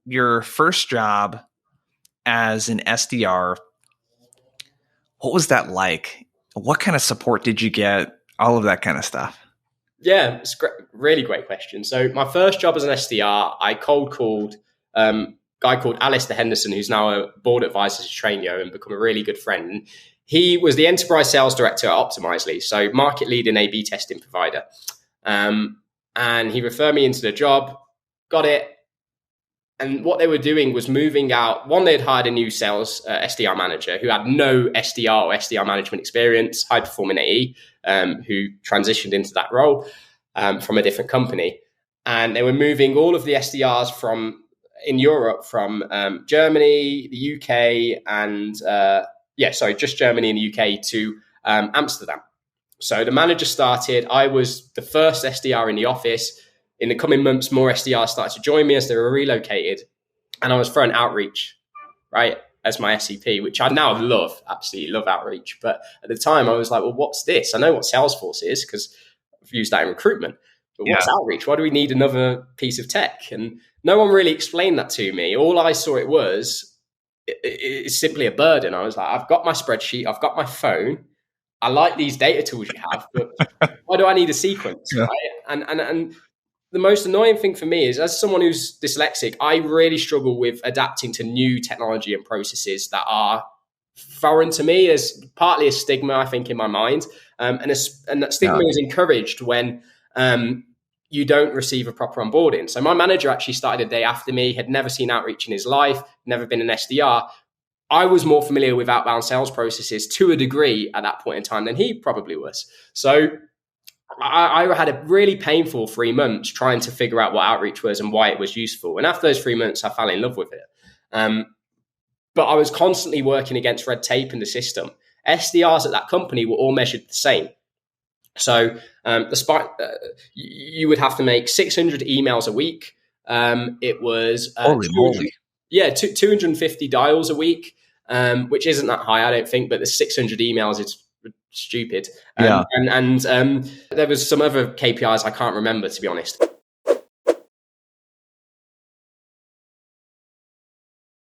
your first job as an SDR, what was that like? What kind of support did you get? All of that kind of stuff. Yeah, it's really great question. So my first job as an SDR, I cold called a guy called Alistair Henderson, who's now a board advisor to TrainYo and become a really good friend. He was the enterprise sales director at Optimizely, so market leading A/B testing provider. And he referred me into the job, got it. And what they were doing was moving out. One, they'd hired a new sales SDR manager who had no SDR or SDR management experience, high performing AE, who transitioned into that role from a different company. And they were moving all of the SDRs in Europe from Germany, the UK, and just Germany and the UK to Amsterdam. So the manager started. I was the first SDR in the office. In the coming months, more SDRs started to join me as they were relocated. And I was throwing outreach, right, as my SCP, which I now love, absolutely love outreach. But at the time, I was like, well, what's this? I know what Salesforce is because I've used that in recruitment. But what's outreach? Why do we need another piece of tech? And no one really explained that to me. All I saw it was, it's simply a burden. I was like, I've got my spreadsheet. I've got my phone. I like these data tools you have, but why do I need a sequence, right? And the most annoying thing for me is, as someone who's dyslexic, I really struggle with adapting to new technology and processes that are foreign to me. There's partly a stigma, I think, in my mind. And that stigma is encouraged when you don't receive a proper onboarding. So my manager actually started a day after me, had never seen outreach in his life, never been an SDR. I was more familiar with outbound sales processes to a degree at that point in time than he probably was. So I had a really painful 3 months trying to figure out what outreach was and why it was useful. And after those 3 months, I fell in love with it. But I was constantly working against red tape in the system. SDRs at that company were all measured the same. So you would have to make 600 emails a week. It was holy moly. 250 dials a week, which isn't that high, I don't think, but the 600 emails is stupid. And there was some other KPIs I can't remember, to be honest.